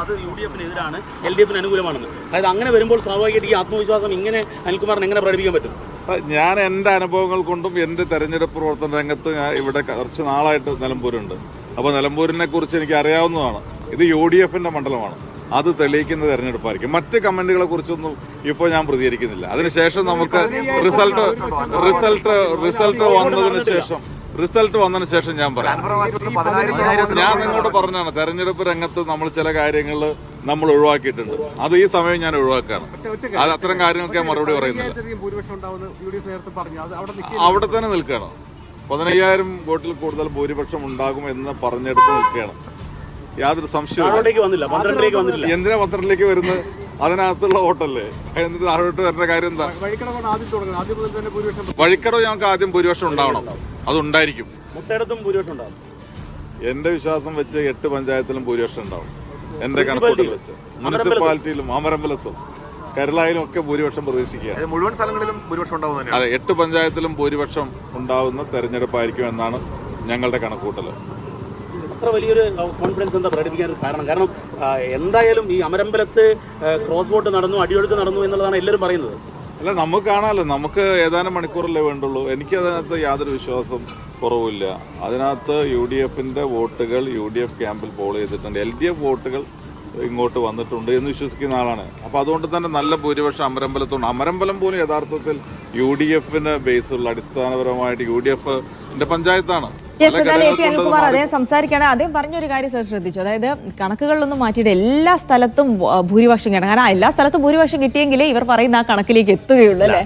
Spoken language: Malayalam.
അത് UDF-ന് എതിരാണ്, LDF-ന് അനുകൂലമാണെന്ന്. അതായത് അങ്ങനെ വരുമ്പോൾ സ്വാഭാവികമായിട്ട് ഈ ആത്മവിശ്വാസം ഇങ്ങനെ അനിൽകുമാറിന് എങ്ങനെ പ്രകടിപ്പിക്കാൻ പറ്റും? ഞാൻ എൻ്റെ അനുഭവങ്ങൾ കൊണ്ടും എൻ്റെ തെരഞ്ഞെടുപ്പ് പ്രവർത്തന രംഗത്ത് ഞാൻ ഇവിടെ കുറച്ച് നാളായിട്ട് നിലമ്പൂരുണ്ട്. അപ്പോൾ നിലമ്പൂരിനെ കുറിച്ച് എനിക്ക് അറിയാവുന്നതാണ്. ഇത് UDF-ന്റെ മണ്ഡലമാണ്. അത് തെളിയിക്കുന്ന തെരഞ്ഞെടുപ്പായിരിക്കും. മറ്റ് കമന്റുകളെ കുറിച്ചൊന്നും ഇപ്പോൾ ഞാൻ പ്രതികരിക്കുന്നില്ല. അതിനുശേഷം നമുക്ക് റിസൾട്ട് വന്നതിന് ശേഷം ഞാൻ പറയാം. ഞാൻ നിങ്ങളോട് പറഞ്ഞാണ്, തെരഞ്ഞെടുപ്പ് രംഗത്ത് നമ്മൾ ചില കാര്യങ്ങൾ നമ്മൾ ഒഴിവാക്കിയിട്ടുണ്ട്. അത് ഈ സമയം ഞാൻ ഒഴിവാക്കുകയാണ്. അത് അത്തരം കാര്യങ്ങൾക്ക് ഞാൻ മറുപടി പറയുന്നില്ല. അവിടെ തന്നെ നിൽക്കുകയാണ്. 15,000 വോട്ടിൽ കൂടുതൽ ഭൂരിപക്ഷം ഉണ്ടാകും എന്ന് പറഞ്ഞെടുത്ത് നിൽക്കുകയാണ്. യാതൊരു സംശയവും. എന്തിനാ 12ലേക്ക് വരുന്നത്? അതിനകത്തുള്ള വോട്ടല്ലേ. എന്നിട്ട് താഴോട്ട് വരുന്ന കാര്യം എന്താ? വഴിക്കടവ് ഞങ്ങൾക്ക് ആദ്യം ഭൂരിപക്ഷം ഉണ്ടാവണം. അതുണ്ടായിരിക്കും. എന്റെ വിശ്വാസം വെച്ച് 8 പഞ്ചായത്തിലും ഭൂരിപക്ഷം ഉണ്ടാവും. എന്റെ കണക്കൂട്ടൽ വെച്ച് മുനിസിപ്പാലിറ്റിയിലും അമരമ്പലത്തും കരുളായിലും ഒക്കെ ഭൂരിപക്ഷം പ്രതീക്ഷിക്കുക. മുഴുവൻ സ്ഥലങ്ങളിലും ഭൂരിപക്ഷം ഉണ്ടാവും. അതെ, 8 പഞ്ചായത്തിലും ഭൂരിപക്ഷം ഉണ്ടാവുന്ന തെരഞ്ഞെടുപ്പായിരിക്കും എന്നാണ് ഞങ്ങളുടെ കണക്കൂട്ടൽ. അത്ര വലിയൊരു കോൺഫിഡൻസ് എന്താ പ്രകടിപ്പിക്കാൻ കാരണം? കാരണം എന്തായാലും ഈ അമരമ്പലത്ത് ക്രോസ് വോട്ട് നടന്നു, അടിയൊഴുക്ക് നടന്നു എന്നുള്ളതാണ് എല്ലാവരും പറയുന്നത്. അല്ല, നമുക്ക് കാണാമല്ലോ. നമുക്ക് ഏതാനും മണിക്കൂറല്ലേ വേണ്ടുള്ളൂ. എനിക്ക് അതിനകത്ത് യാതൊരു വിശ്വാസം കുറവില്ല. അതിനകത്ത് UDF-ന്റെ വോട്ടുകൾ UDF ക്യാമ്പിൽ പോൾ ചെയ്തിട്ടുണ്ട്. LDF വോട്ടുകൾ ഇങ്ങോട്ട് വന്നിട്ടുണ്ട് എന്ന് വിശ്വസിക്കുന്ന ആളാണ്. അപ്പോൾ അതുകൊണ്ട് തന്നെ നല്ല ഭൂരിപക്ഷം അമരമ്പലത്തുണ്ട്. അമരമ്പലം പോലും യഥാർത്ഥത്തിൽ UDF-ന് ബേസുള്ള അടിസ്ഥാനപരമായിട്ട് UDF-ന്റെ പഞ്ചായത്താണ്. അനിൽകുമാർ അദ്ദേഹം സംസാരിക്കുകയാണ്. അദ്ദേഹം പറഞ്ഞൊരു കാര്യം സർ ശ്രദ്ധിച്ചു. അതായത് കണക്കുകളിലൊന്നും മാറ്റിയിട്ട് എല്ലാ സ്ഥലത്തും ഭൂരിപക്ഷം കിട്ടണം. കാരണം എല്ലാ സ്ഥലത്തും ഭൂരിപക്ഷം കിട്ടിയെങ്കിലേ ഇവർ പറയുന്ന ആ കണക്കിലേക്ക് എത്തുകയുള്ളൂ അല്ലേ?